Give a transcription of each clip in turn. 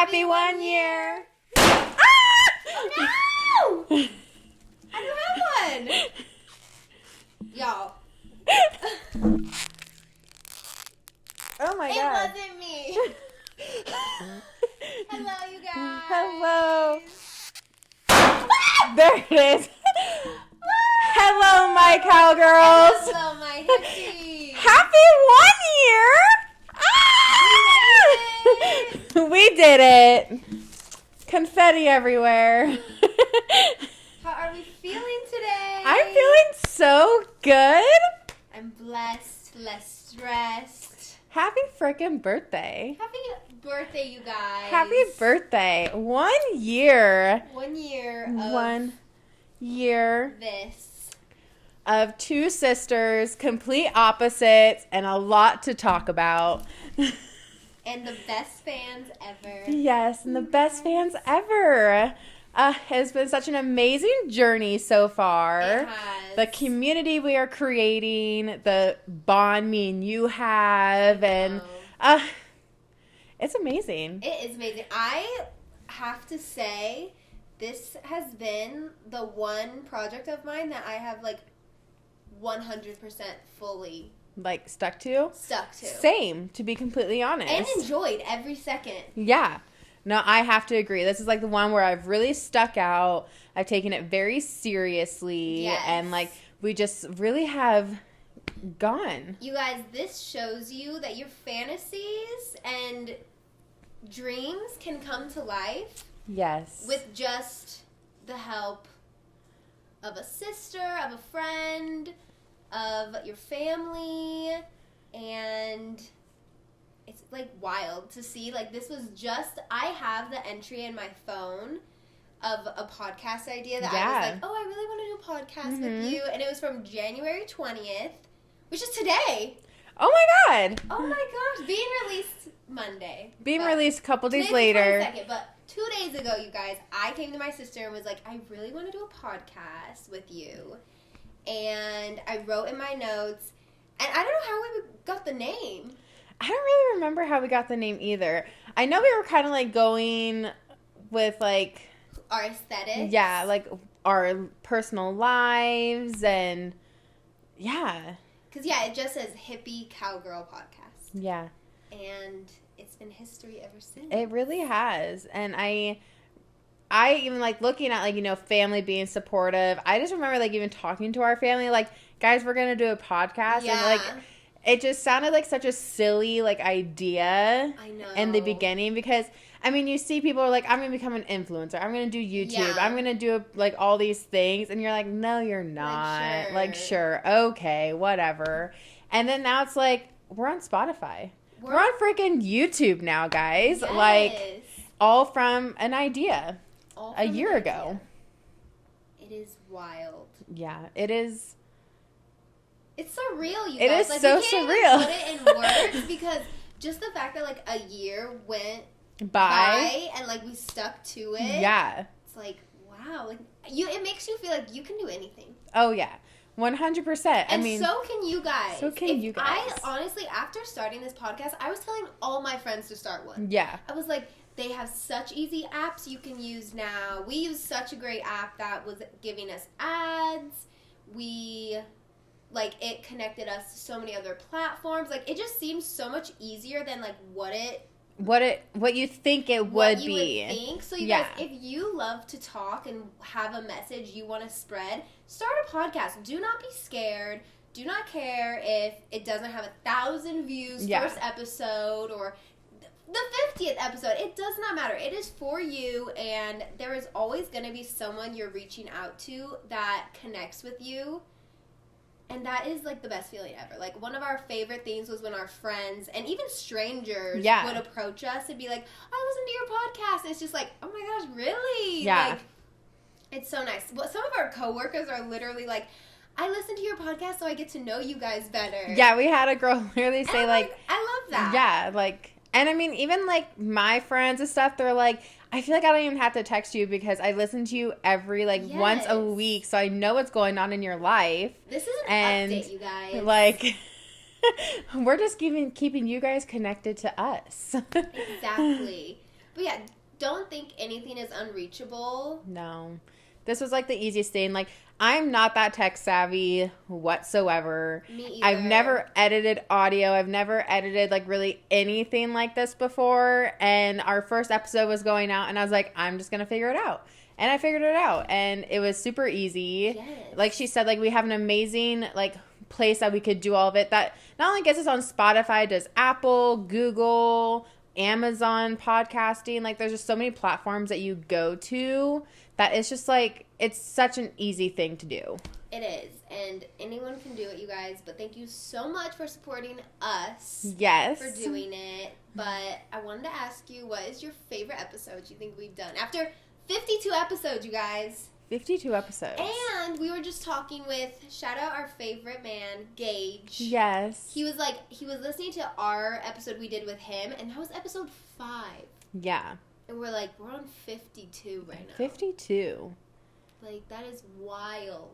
Happy 1 year. Ah! Oh, no! I don't have one. Y'all. Oh my God. It wasn't me. Hello, you guys. Hello. There it is. Hello, my cowgirls. Hello, my Hippie. Happy 1 year. We did it. Confetti everywhere. How are we feeling today? I'm feeling so good. I'm blessed, less stressed. Happy frickin' birthday. Happy birthday, you guys. Happy birthday. 1 year. 1 year of 1 year this. of two sisters, complete opposites, and a lot to talk about. And the best fans ever. Yes, and the best fans ever. It's been such an amazing journey so far. It has. The community we are creating, the bond me and you have, and it's amazing. It is amazing. I have to say, this has been the one project of mine that I have, 100% fully Like, stuck to? stuck to. Same, to be completely honest. And enjoyed every second. Yeah. No, I have to agree. This is the one where I've really stuck out. I've taken it very seriously. Yes. And we just really have gone. You guys, this shows you that your fantasies and dreams can come to life Yes. with just the help of a sister, of a friend, of your family, and it's wild to see. This was just, I have the entry in my phone of a podcast idea that I was I really want to do a podcast with you, and it was from January 20th, which is today. Oh my God. Oh my gosh, being released Monday. Being But released a couple days today's the later. 22nd, but 2 days ago, you guys, I came to my sister and was like, I really want to do a podcast with you. And I wrote in my notes, and I don't know how we got the name. I don't really remember how we got the name either. I know we were kind of going with Our aesthetics. yeah, our personal lives and yeah. Because, yeah, it just says Hippie Cowgirl Podcast. Yeah. And it's been history ever since. It really has. And I even looking at family being supportive. I just remember even talking to our family guys, we're going to do a podcast. Yeah. And it just sounded like such a silly idea. I know. In the beginning because you see people are I'm going to become an influencer. I'm going to do YouTube. Yeah. I'm going to do all these things and you're no, you're not. Sure. Okay, whatever. And then now it's we're on Spotify. We're on freaking YouTube now, guys. Yes. All from an idea. All A from year an ago. idea. It is wild. Yeah, it is. It's surreal, you It guys. is so we can't surreal. even put it in words because just the fact that a year went Bye. and we stuck to it. Yeah. It's wow. It makes you feel like you can do anything. Oh yeah. 100%. And so can you guys. So can you guys. I honestly, after starting this podcast, I was telling all my friends to start one. Yeah. I was they have such easy apps you can use now. We use such a great app that was giving us ads. It connected us to so many other platforms. It just seems so much easier than what you think it would be. Would think. So you guys, if you love to talk and have a message you want to spread, start a podcast. Do not be scared. Do not care if it doesn't have 1,000 views first episode or the 50th episode. It does not matter. It is for you, and there is always going to be someone you're reaching out to that connects with you. And that is the best feeling ever. One of our favorite things was when our friends and even strangers would approach us and be like, I listen to your podcast. It's just oh my gosh, really? Yeah. It's so nice. Well, some of our coworkers are literally I listen to your podcast so I get to know you guys better. Yeah, we had a girl literally say I love that. Yeah, and even my friends and stuff, they're I feel I don't even have to text you because I listen to you every once a week, so I know what's going on in your life. This is an update, you guys. We're just keeping you guys connected to us. Exactly. But yeah, don't think anything is unreachable. No. This was like the easiest thing. Like, I'm not that tech savvy whatsoever. Me either. I've never edited audio. I've never edited like really anything like this before. And our first episode was going out and I was like, I'm just going to figure it out. And I figured it out. And it was super easy. Yes. Like she said, like we have an amazing like place that we could do all of it. That not only gets us on Spotify, does Apple, Google, Amazon podcasting. Like there's just so many platforms that you go to that it's just like, it's such an easy thing to do. It is. And anyone can do it, you guys. But thank you so much for supporting us. Yes. For doing it. But I wanted to ask you, what is your favorite episode you think we've done? After 52 episodes, you guys. 52 episodes. And we were just talking with, shout out our favorite man, Gage. Yes. He was listening to our episode we did with him, and that was episode 5. Yeah. And we're like, we're on 52 right now. 52. Like, that is wild.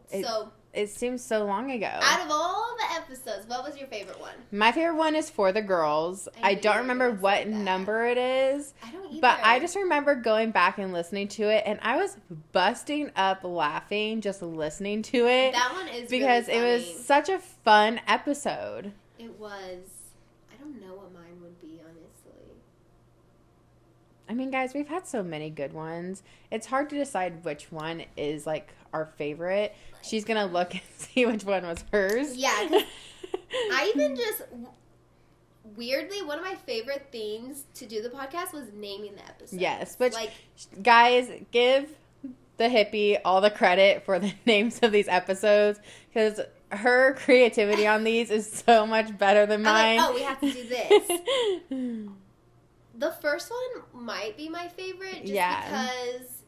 It seems so long ago. Out of all the episodes, what was your favorite one? My favorite one is For the Girls. I don't remember what number it is. I don't either. But I just remember going back and listening to it, and I was busting up laughing just listening to it. That one is because really it was such a fun episode. It was. I don't know what mine would be, honestly. I mean, guys, we've had so many good ones. It's hard to decide which one is, like, our favorite. She's going to look and see which one was hers. Yeah, 'cause I even just... Weirdly, one of my favorite things to do the podcast was naming the episodes. Yes, which, guys, give the Hippie all the credit for the names of these episodes, because her creativity on these is so much better than mine. I'm like, oh, we have to do this. The first one might be my favorite, just because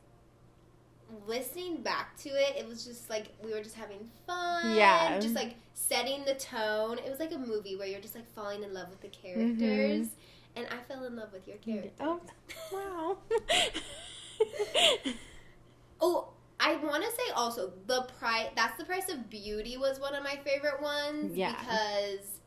listening back to it, it was just like we were just having fun. Yeah. Just like setting the tone. It was like a movie where you're just like falling in love with the characters. Mm-hmm. And I fell in love with your character. Oh, wow. Oh, I want to say also That's the Price of Beauty was one of my favorite ones. Yeah. Because,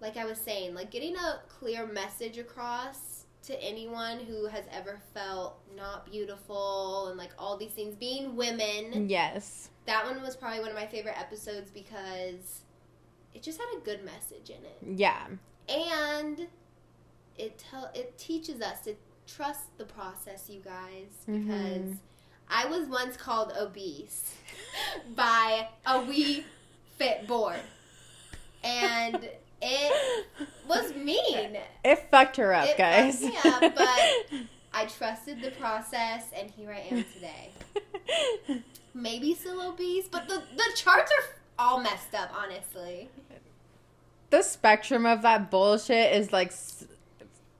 like I was saying, like getting a clear message across to anyone who has ever felt not beautiful and like all these things, being women. Yes. That one was probably one of my favorite episodes because it just had a good message in it. Yeah. And it teaches us to trust the process, you guys, because I was once called obese by a Wii Fit board. And it was mean. It fucked her up, guys. Yeah, but I trusted the process, and here I am today. Maybe still obese, but the charts are all messed up, honestly. The spectrum of that bullshit is like...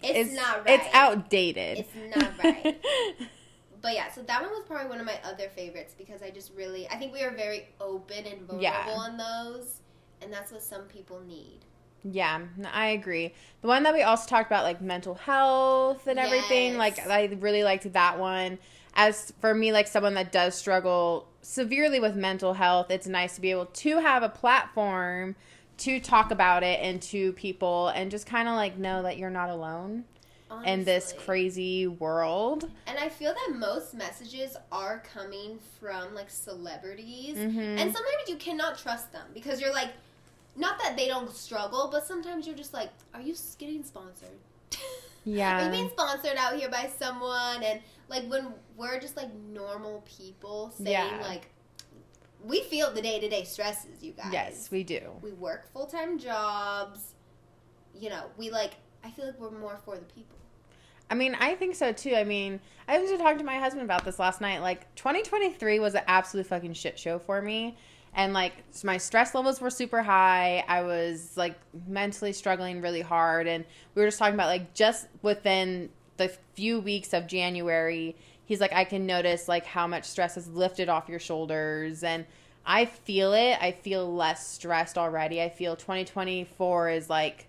It's not right. It's outdated. It's not right. But yeah, so that one was probably one of my other favorites because I think we are very open and vulnerable in those, and that's what some people need. Yeah, I agree. The one that we also talked about, like, mental health and everything, like, I really liked that one. As for me, like, someone that does struggle severely with mental health, it's nice to be able to have a platform to talk about it and to people and just kind of, like, know that you're not alone. Honestly. In this crazy world. And I feel that most messages are coming from, like, celebrities. Mm-hmm. And sometimes you cannot trust them because you're like, not that they don't struggle, but sometimes you're just like, are you getting sponsored? Yeah. Are you being sponsored out here by someone? And, like, when we're just, like, normal people saying, like, we feel the day-to-day stresses, you guys. Yes, we do. We work full-time jobs. You know, I feel like we're more for the people. I mean, I think so, too. I mean, I was just talking to my husband about this last night. Like, 2023 was an absolute fucking shit show for me. And, like, my stress levels were super high. I was, like, mentally struggling really hard. And we were just talking about, like, just within the few weeks of January, he's like, I can notice, like, how much stress has lifted off your shoulders. And I feel it. I feel less stressed already. I feel 2024 is, like,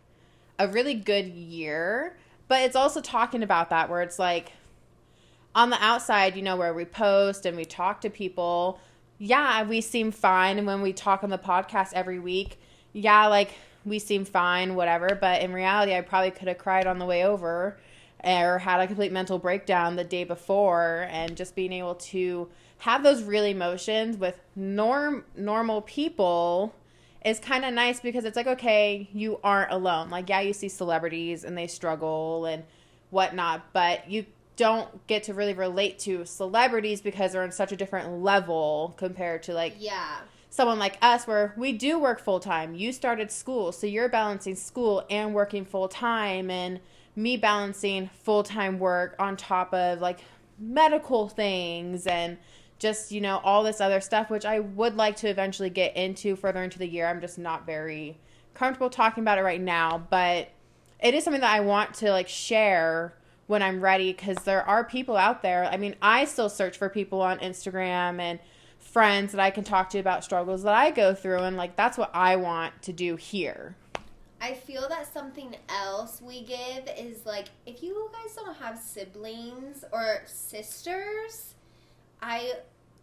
a really good year. But it's also talking about that where it's, like, on the outside, you know, where we post and we talk to people, yeah, we seem fine. And when we talk on the podcast every week, yeah, like, we seem fine, whatever. But in reality, I probably could have cried on the way over. or had a complete mental breakdown the day before, and just being able to have those real emotions with normal people is kind of nice, because it's like, okay, you aren't alone. Like, yeah, you see celebrities and they struggle and whatnot, but you don't get to really relate to celebrities because they're on such a different level compared to, like, someone like us, where we do work full-time. You started school, so you're balancing school and working full-time, and me balancing full-time work on top of, like, medical things and just, you know, all this other stuff, which I would like to eventually get into further into the year. I'm just not very comfortable talking about it right now, but it is something that I want to, like, share when I'm ready, because there are people out there. I mean, I still search for people on Instagram and friends that I can talk to about struggles that I go through, and, like, that's what I want to do here. I feel that something else we give is, like, if you guys don't have siblings or sisters, I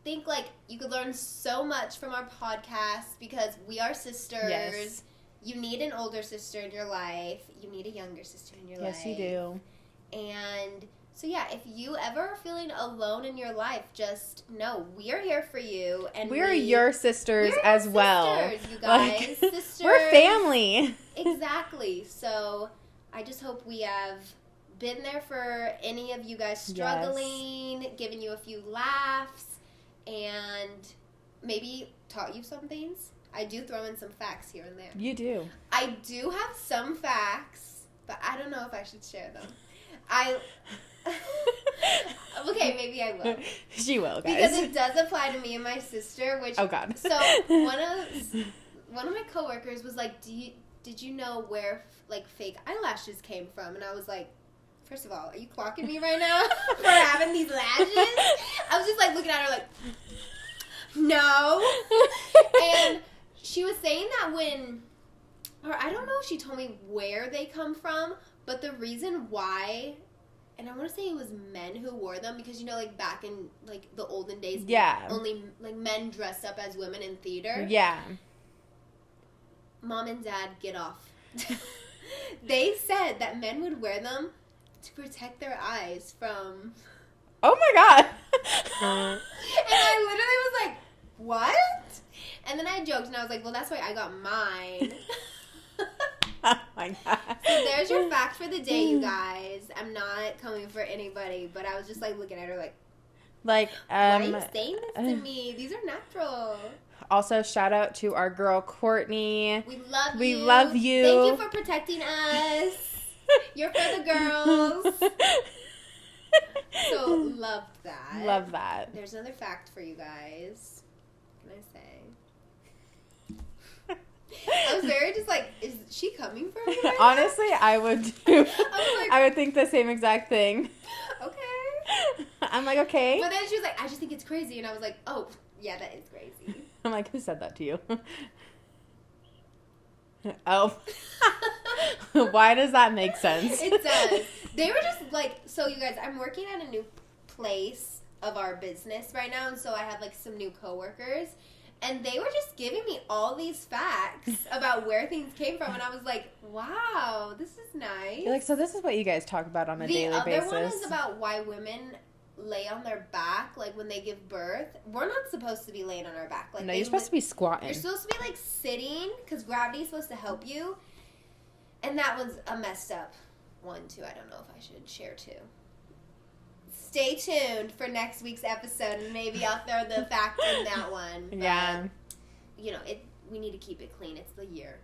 think, like, you could learn so much from our podcast, because we are sisters. Yes. You need an older sister in your life. You need a younger sister in your life. Yes, you do. And so, yeah, if you ever are feeling alone in your life, just know we're here for you. And we're your sisters as well. Sisters, you guys. Like, sisters. We're family. Exactly. So I just hope we have been there for any of you guys struggling, giving you a few laughs, and maybe taught you some things. I do throw in some facts here and there. You do. I do have some facts, but I don't know if I should share them. Okay, maybe I will. She will, guys. Because it does apply to me and my sister, which... Oh, God. So, one of my coworkers was like, did you know where, like, fake eyelashes came from? And I was like, first of all, are you clocking me right now for having these lashes? I was just, like, looking at her like, no. And she was saying that or I don't know if she told me where they come from, but the reason why, and I want to say it was men who wore them, because, you know, like, back in, like, the olden days, only, like, men dressed up as women in theater. Yeah. Mom and Dad, get off. They said that men would wear them to protect their eyes from... Oh, my God. And I literally was like, what? And then I joked, and I was like, well, that's why I got mine. Oh, my God. So there's your fact for the day, you guys. I'm not coming for anybody, but I was just, like, looking at her like, why are you saying this to me? These are natural. Also, shout out to our girl, Courtney. We love you. We love you. Thank you for protecting us. You're for the girls. So, loved that. Love that. There's another fact for you guys. What can I say? I was very just like, is she coming for me right Honestly, now? I would do. I I would think the same exact thing. Okay. I'm like, okay. But then she was like, I just think it's crazy. And I was like, oh, yeah, that is crazy. I'm like, who said that to you? Oh. Why does that make sense? It does. They were just like, so you guys, I'm working at a new place of our business right now. And so I have, like, some new coworkers. And they were just giving me all these facts about where things came from. And I was like, wow, this is nice. You're like, so this is what you guys talk about on a daily basis. The other one is about why women lay on their back, like, when they give birth. We're not supposed to be laying on our back. Like, no, you're supposed to be squatting. You're supposed to be, like, sitting, because gravity is supposed to help you. And that was a messed up one, too. I don't know if I should share, too. Stay tuned for next week's episode, and maybe I'll throw the fact in that one. But, yeah. You know, we need to keep it clean. It's the year.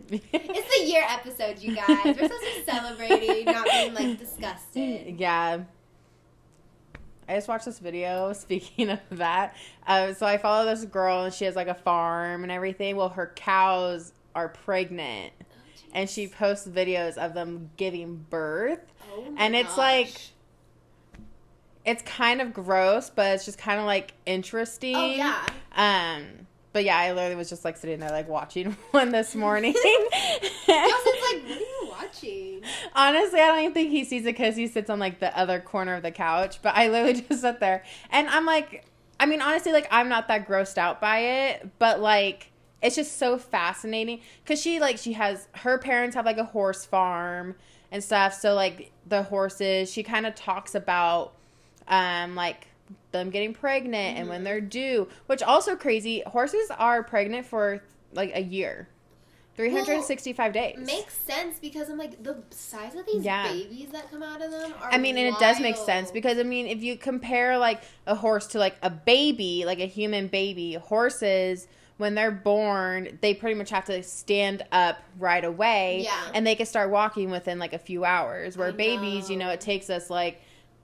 It's the year episode, you guys. We're supposed to be celebrating, not being, like, disgusted. Yeah. I just watched this video, speaking of that. So I follow this girl, and she has, like, a farm and everything. Well, her cows are pregnant. And she posts videos of them giving birth. Oh, and it's, like... It's kind of gross, but it's just kind of, like, interesting. Oh, yeah. But, yeah, I literally was just, like, sitting there, like, watching one this morning. Justin's like, what are you watching? Honestly, I don't even think he sees it because he sits on, like, the other corner of the couch. But I literally just sit there. And I'm like, I mean, honestly, like, I'm not that grossed out by it. But, like, it's just so fascinating. Because she has, her parents have, like, a horse farm. and stuff. So, like, the horses, she kind of talks about, like, them getting pregnant and when they're due, which also crazy. Horses are pregnant for, like, a year. 365 days. Makes sense because I'm like, the size of these babies that come out of them are and it does make sense because, if you compare, like, a horse to, like, a baby, like a human baby, horses, when they're born, they pretty much have to stand up right away. Yeah. And they can start walking within, like, a few hours. Where babies, it takes us, like...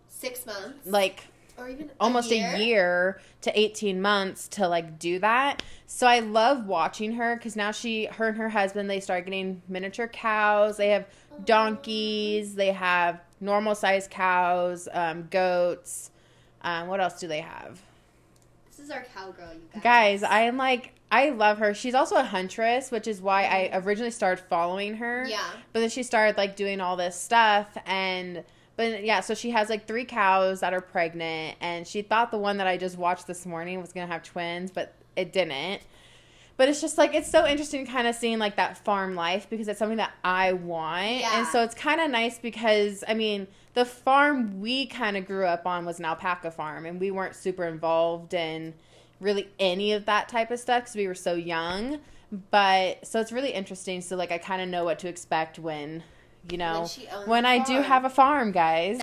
6 months. Like... Or even almost a year to 18 months to, like, do that. So I love watching her because now her and her husband, they start getting miniature cows. They have donkeys. They have normal-sized cows, goats. What else do they have? This is our cowgirl, you guys. I love her. She's also a huntress, which is why I originally started following her. Yeah. But then she started, like, doing all this stuff But, yeah, so she has, like, 3 cows that are pregnant, and she thought the one that I just watched this morning was going to have twins, but it didn't. But it's just, like, it's so interesting kind of seeing, like, that farm life because it's something that I want. Yeah. And so it's kind of nice because, the farm we kind of grew up on was an alpaca farm, and we weren't super involved in really any of that type of stuff because we were so young. But, so it's really interesting. So, like, I kind of know what to expect when I do have a farm, guys.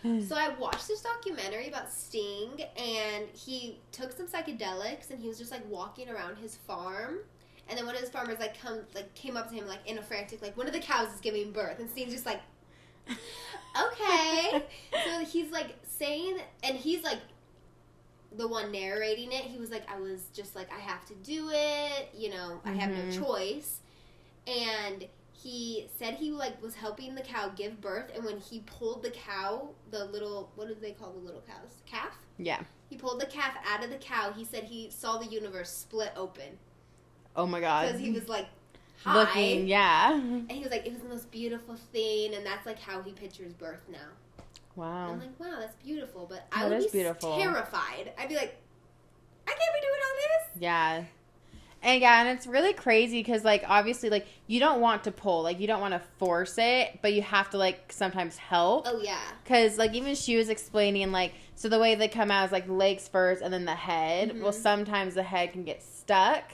So I watched this documentary about Sting, and he took some psychedelics, and he was just, like, walking around his farm, and then one of his farmers, came up to him, like, in a frantic, like, one of the cows is giving birth, and Sting's just like, okay. So he's, like, saying, and he's, like, the one narrating it, he was like, I was just like, I have to do it, I have no choice, and... He said he, like, was helping the cow give birth, and when he pulled the cow, the little, what do they call the little cows? Calf? Yeah. He pulled the calf out of the cow. He said he saw the universe split open. Oh, my God. Because he was, like, high. Looking, yeah. And he was like, it was the most beautiful thing, and that's, like, how he pictures birth now. Wow. And I'm like, wow, that's beautiful, but I would be terrified. I'd be like, I can't be doing all this. Yeah. And it's really crazy because, like, obviously, like, you don't want to pull. Like, you don't want to force it, but you have to, like, sometimes help. Oh, yeah. Because, like, even she was explaining, like, so the way they come out is, like, legs first and then the head. Mm-hmm. Well, sometimes the head can get stuck.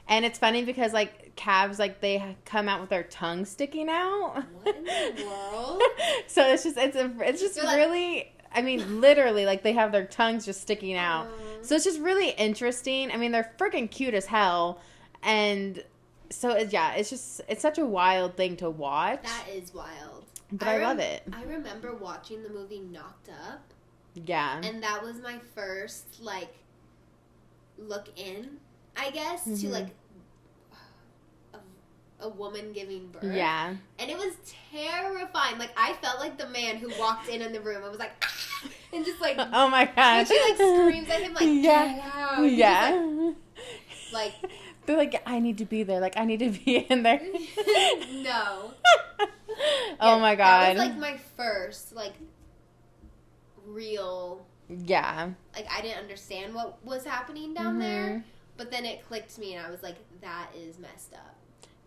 And it's funny because, like, calves, like, they come out with their tongue sticking out. What in the world? So it's just really... literally, like, they have their tongues just sticking out. So it's just really interesting. They're freaking cute as hell. And so, it's such a wild thing to watch. That is wild. But I love it. I remember watching the movie Knocked Up. Yeah. And that was my first, like, look in, I guess, to, like, a woman giving birth. Yeah. And it was terrifying. Like, I felt like the man who walked in the room. I was like, ah! And just, like... Oh, my God. And she, like, screams at him, like, get out. And yeah. Like... They're like, I need to be there. Like, I need to be in there. No. Oh, my God. That was, like, my first, like, real... Yeah. Like, I didn't understand what was happening down there. But then it clicked to me, and I was like, that is messed up.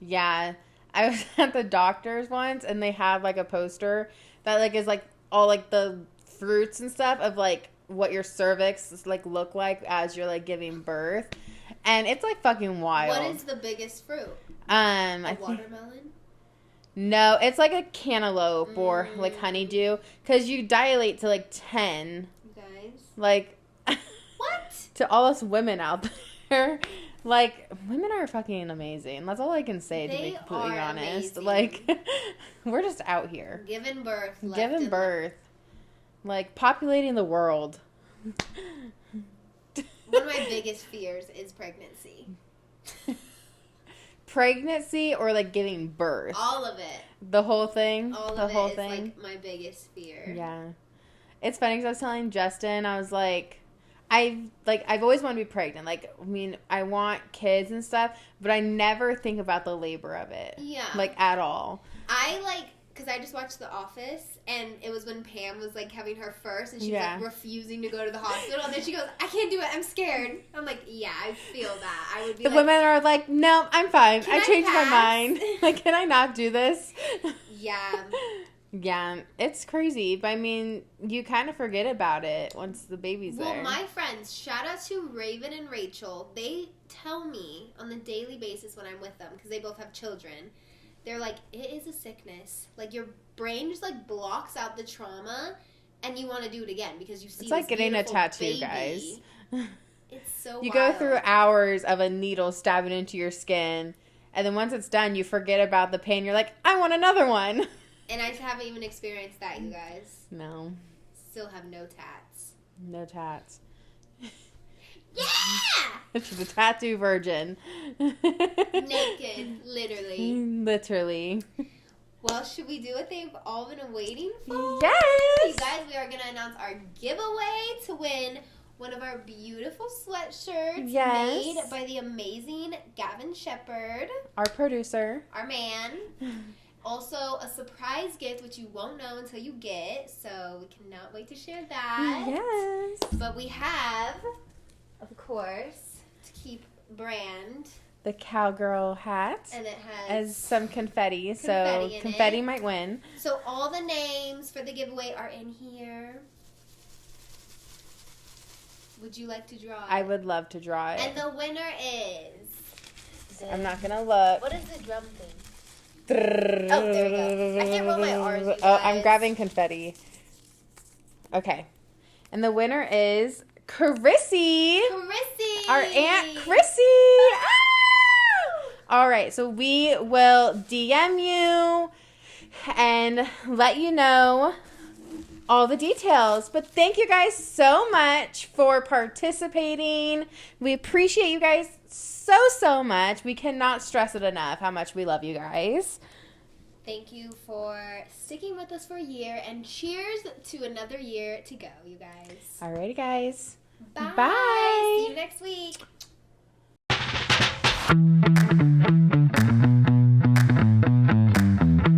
Yeah. I was at the doctor's once, and they have, like, a poster that, like, is, like, all, like, the fruits and stuff of, like, what your cervix, like, look like as you're, like, giving birth. And it's, like, fucking wild. What is the biggest fruit? Watermelon? No, it's, like, a cantaloupe or, like, honeydew. Because you dilate to, like, 10. You guys? Like... What? To all us women out there... Like, women are fucking amazing. That's all I can say, to be completely honest. Amazing. Like, we're just out here. Giving birth. Giving birth. Like, populating the world. One of my biggest fears is pregnancy. Pregnancy or, like, giving birth? All of it. The whole thing? All of it is, like, my biggest fear. Yeah. It's funny because I was telling Justin, I was like... I've always wanted to be pregnant. Like, I want kids and stuff, but I never think about the labor of it. Yeah. Like, at all. Because I just watched The Office, and it was when Pam was, like, having her first, and she was, like, refusing to go to the hospital, and then she goes, I can't do it, I'm scared. I'm like, yeah, I feel that. I would be the women are like, no, I'm fine. I changed my mind. Like, can I not do this? Yeah. Yeah, it's crazy. But I mean, you kind of forget about it once the baby's there. Well, my friends, shout out to Raven and Rachel. They tell me on the daily basis when I'm with them, because they both have children, they're like, it is a sickness. Like, your brain just, like, blocks out the trauma, and you want to do it again because you see it's like getting a tattoo, baby. Guys. It's so You wild. go through hours of a needle stabbing into your skin, and then once it's done, you forget about the pain. You're like, I want another one. And I haven't even experienced that, you guys. No. Still have no tats. No tats. Yeah! She's a tattoo virgin. Naked, literally. Literally. Well, should we do what they've all been waiting for? Yes! You guys, we are going to announce our giveaway to win one of our beautiful sweatshirts made by the amazing Gavin Shepard. Our producer. Our man. Also, a surprise gift, which you won't know until you get, so we cannot wait to share that. Yes. But we have, of course, to keep brand. The Cowgirl hat. And it has as some confetti, so in confetti it. Might win. So all the names for the giveaway are in here. Would you like to draw it? I would love to draw it. And the winner is... I'm not going to look. What is the drum thing? Oh, there we go. I can't roll my R's, you guys. Oh, I'm grabbing confetti. Okay. And the winner is Chrissy. Chrissy. Our Aunt Chrissy. Ah! All right. So we will DM you and let you know all the details. But thank you guys so much for participating. We appreciate you guys so much. We cannot stress it enough how much we love you guys. Thank you for sticking with us for a year, and cheers to another year to go, you guys. Alrighty, guys. Bye. Bye. See you next week.